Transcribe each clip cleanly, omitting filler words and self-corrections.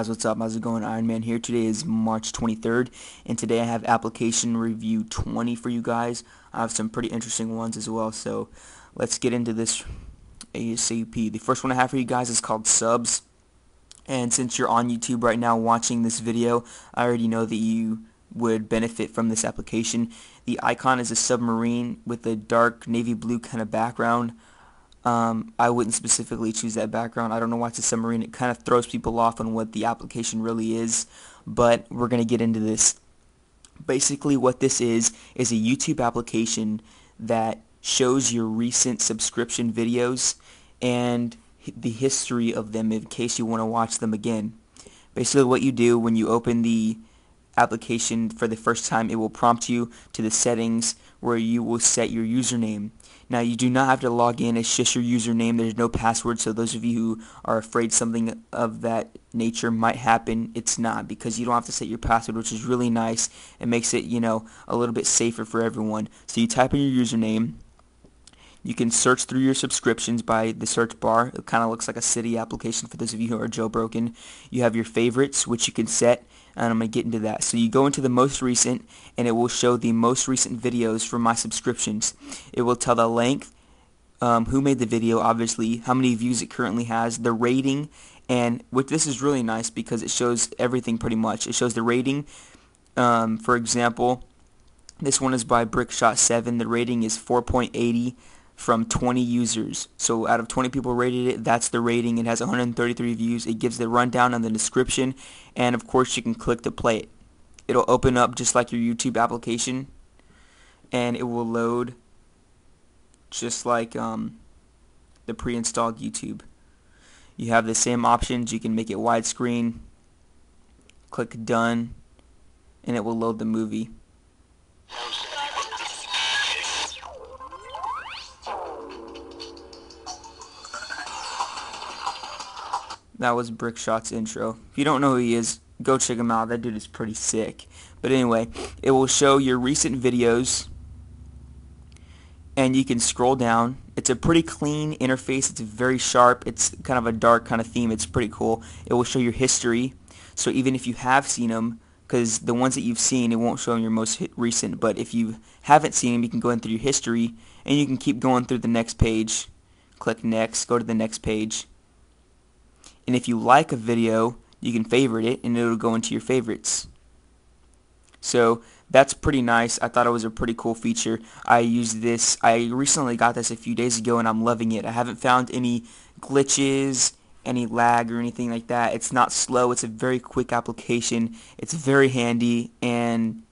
guys, what's up? How's it going? Iron Man here. Today is March 23rd, and today I have application review 20 for you guys. I have some pretty interesting ones as well, so let's get into this ASAP. The first one I have for you guys is called Subs, and since you're on YouTube right now watching this video, I already know that you would benefit from this application. The icon is a submarine with a dark navy blue kind of background. I wouldn't specifically choose that background. I don't know why it's a submarine. It kind of throws people off on what the application really is, but we're going to get into this. Basically what this is a YouTube application that shows your recent subscription videos and the history of them in case you want to watch them again. Basically what you do when you open the application for the first time, it will prompt you to the settings where you will set your username. Now you do not have to log in, it's just your username, there's no password, so those of you who are afraid something of that nature might happen, it's not, because you don't have to set your password, which is really nice. It makes it, a little bit safer for everyone. So you type in your username. You can search through your subscriptions by the search bar. It kind of looks like a city application for those of you who are jailbroken. You have your favorites, which you can set, and I'm going to get into that. So you go into the most recent, and it will show the most recent videos from my subscriptions. It will tell the length, who made the video, obviously, how many views it currently has, the rating, and this is really nice because it shows everything pretty much. It shows the rating. For example, this one is by Brickshot7. The rating is 4.80 from 20 users. So out of 20 people rated it, that's the rating. It has 133 views. It gives the rundown and the description, and of course you can click to play it. It'll open up just like your YouTube application, and it will load just like the pre-installed YouTube. You have the same options. You can make it widescreen, click done, and it will load the movie. That was Brickshot's intro. If you don't know who he is, go check him out. That dude is pretty sick. But anyway, it will show your recent videos, and you can scroll down. It's a pretty clean interface. It's very sharp. It's kind of a dark kind of theme. It's pretty cool. It will show your history. So even if you have seen them, because the ones that you've seen, it won't show in your most recent. But if you haven't seen them, you can go in through your history, and you can keep going through the next page. Click next. Go to the next page. And if you like a video, you can favorite it, and it'll go into your favorites. So that's pretty nice. I thought it was a pretty cool feature. I used this. I recently got this a few days ago, and I'm loving it. I haven't found any glitches, any lag, or anything like that. It's not slow. It's a very quick application. It's very handy, and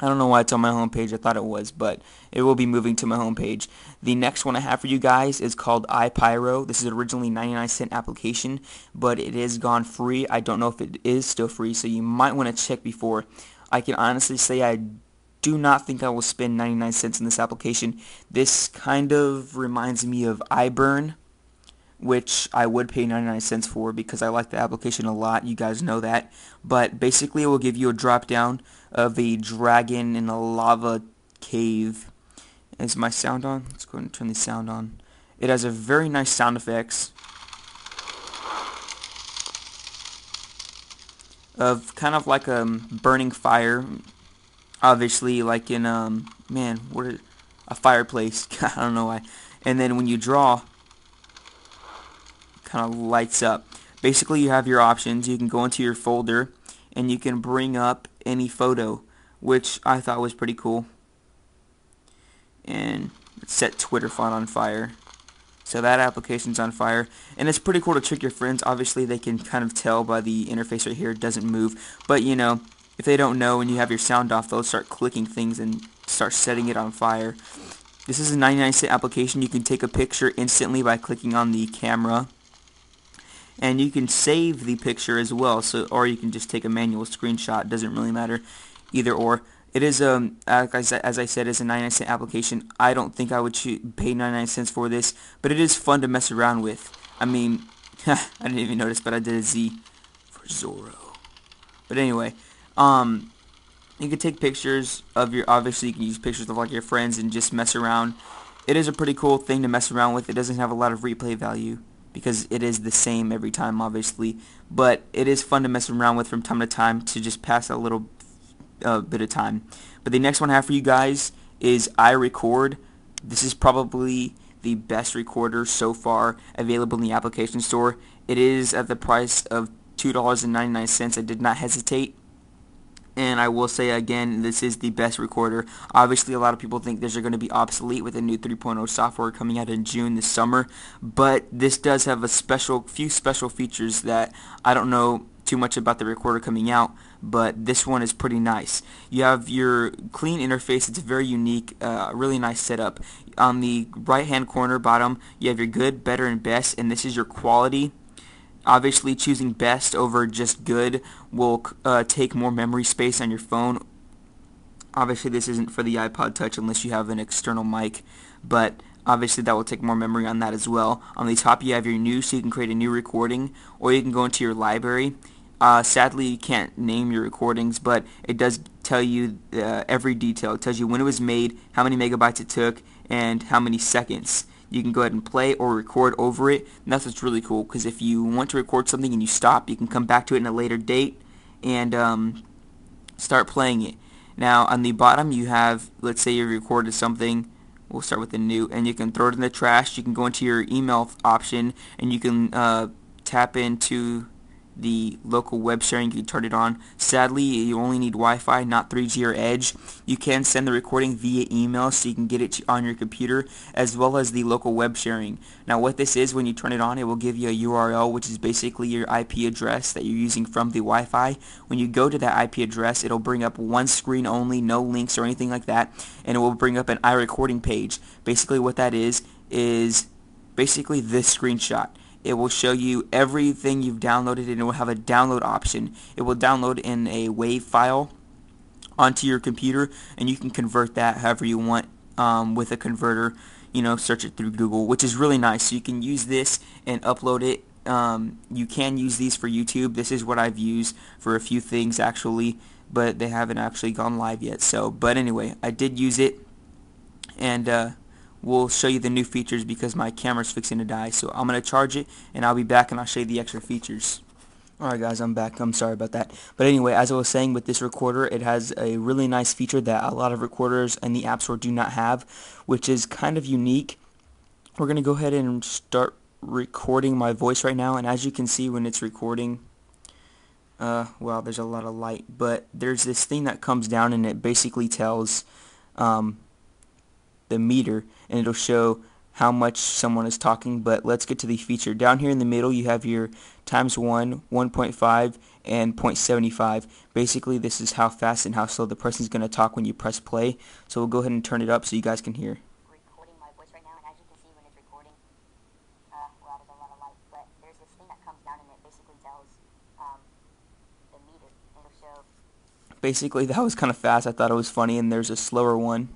I don't know why it's on my homepage. I thought it was, but it will be moving to my homepage. The next one I have for you guys is called iPyro. This is originally 99-cent application, but it is gone free. I don't know if it is still free, so you might want to check before. I can honestly say I do not think I will spend 99 cents in this application. This kind of reminds me of iBurn, which I would pay 99 cents for because I like the application a lot. You guys know that. But basically it will give you a drop down of a dragon in a lava cave. Is my sound on? Let's go ahead and turn the sound on. It has a very nice sound effects of kind of like a burning fire. Obviously like in a fireplace. I don't know why. And then when you draw, kind of lights up. Basically you have your options. You can go into your folder and you can bring up any photo, which I thought was pretty cool. And set Twitter font on fire. So that application's on fire, and it's pretty cool to trick your friends. Obviously they can kind of tell by the interface right here it doesn't move, but if they don't know and you have your sound off, they'll start clicking things and start setting it on fire. This is a 99-cent application. You can take a picture instantly by clicking on the camera, and you can save the picture as well, or you can just take a manual screenshot. It doesn't really matter, either or. It is as I said, it's a 99-cent application. I don't think I would pay 99 cents for this, but it is fun to mess around with. I mean, I didn't even notice, but I did a Z for Zorro. But anyway, you can take pictures of obviously you can use pictures of like your friends and just mess around. It is a pretty cool thing to mess around with. It doesn't have a lot of replay value. because it is the same every time, obviously, but it is fun to mess around with from time to time to just pass a little bit of time. But the next one I have for you guys is iRecord. This is probably the best recorder so far available in the application store. It is at the price of $2.99. I did not hesitate. And I will say again, this is the best recorder. Obviously, a lot of people think these are going to be obsolete with the new 3.0 software coming out in June this summer, but this does have a few special features that I don't know too much about the recorder coming out, but this one is pretty nice. You have your clean interface. It's very unique, really nice setup. On the right hand corner bottom, you have your good, better, and best, and this is your quality. Obviously, choosing best over just good will take more memory space on your phone. Obviously, this isn't for the iPod Touch unless you have an external mic, but obviously that will take more memory on that as well. On the top, you have your new, so you can create a new recording, or you can go into your library. Sadly, you can't name your recordings, but it does tell you every detail. It tells you when it was made, how many megabytes it took, and how many seconds. You can go ahead and play or record over it, and that's what's really cool, because if you want to record something and you stop, you can come back to it in a later date and start playing it. Now on the bottom you have, let's say you recorded something, we'll start with the new, and you can throw it in the trash. You can go into your email option and you can tap into the local web sharing. You can turn it on. Sadly, you only need Wi-Fi, not 3G or Edge. You can send the recording via email, so you can get it on your computer, as well as the local web sharing. Now what this is, when you turn it on, it will give you a URL, which is basically your IP address that you're using from the Wi-Fi. When you go to that IP address, it'll bring up one screen only, no links or anything like that, and it will bring up an iRecording page. Basically what that is basically this screenshot. It will show you everything you've downloaded, and it will have a download option. It will download in a WAV file onto your computer, and you can convert that however you want with a converter. Search it through Google, which is really nice. So you can use this and upload it. You can use these for YouTube. This is what I've used for a few things actually, but they haven't actually gone live yet. But anyway, I did use it, and we'll show you the new features because my camera's fixing to die. So I'm going to charge it, and I'll be back and I'll show you the extra features. Alright guys, I'm back. I'm sorry about that. But anyway, as I was saying, with this recorder, it has a really nice feature that a lot of recorders in the App Store do not have, which is kind of unique. We're going to go ahead and start recording my voice right now, and as you can see when it's recording, well, there's a lot of light, but there's this thing that comes down and it basically tells the meter, and it'll show how much someone is talking. But let's get to the feature. Down here in the middle you have your times 1, 1.5, and 0.75. Basically this is how fast and how slow the person's going to talk when you press play. So we'll go ahead and turn it up so you guys can hear. Recording my voice right now, and as you can see when it's recording, well, there's a lot of light, but there's this thing that comes down and it basically tells the meter. It'll show. Basically that was kind of fast. I thought it was funny, and there's a slower one.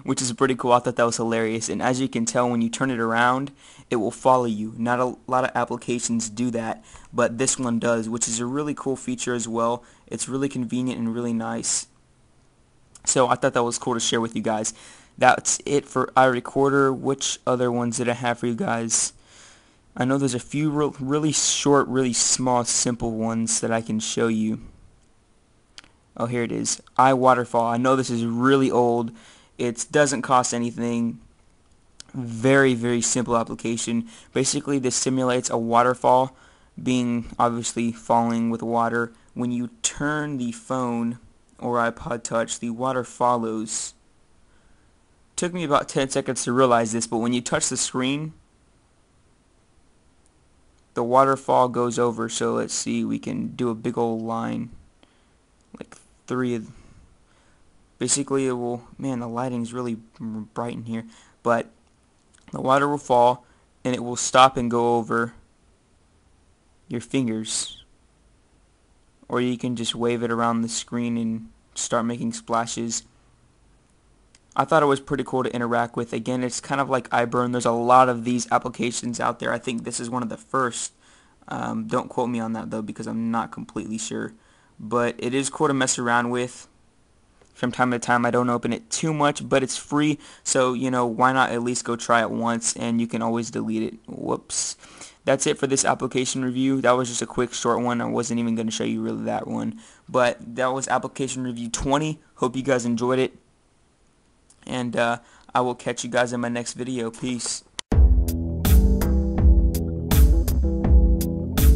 Which is pretty cool. I thought that was hilarious, and as you can tell, when you turn it around, it will follow you. Not a lot of applications do that, but this one does, which is a really cool feature as well. It's really convenient and really nice. So I thought that was cool to share with you guys. That's it for iRecorder. Which other ones did I have for you guys? I know there's a few really short, really small, simple ones that I can show you. Oh, here it is. iWaterfall. I know this is really old. It doesn't cost anything. Very, very simple application. Basically, this simulates a waterfall being obviously falling with water. When you turn the phone or iPod Touch, the water follows. Took me about 10 seconds to realize this, but when you touch the screen, the waterfall goes over. So let's see, we can do a big old line, like 3 of. Basically, it will. Man, the lighting's really bright in here, but the water will fall, and it will stop and go over your fingers, or you can just wave it around the screen and start making splashes. I thought it was pretty cool to interact with. Again, it's kind of like iBurn. There's a lot of these applications out there. I think this is one of the first Don't quote me on that though, because I'm not completely sure. But it is cool to mess around with from time to time. I don't open it too much, but it's free, so why not at least go try it once, and you can always delete it. Whoops. That's it for this application review. That was just a quick short one. I wasn't even going to show you really that one, but that was application review 20. Hope you guys enjoyed it, and I will catch you guys in my next video. Peace.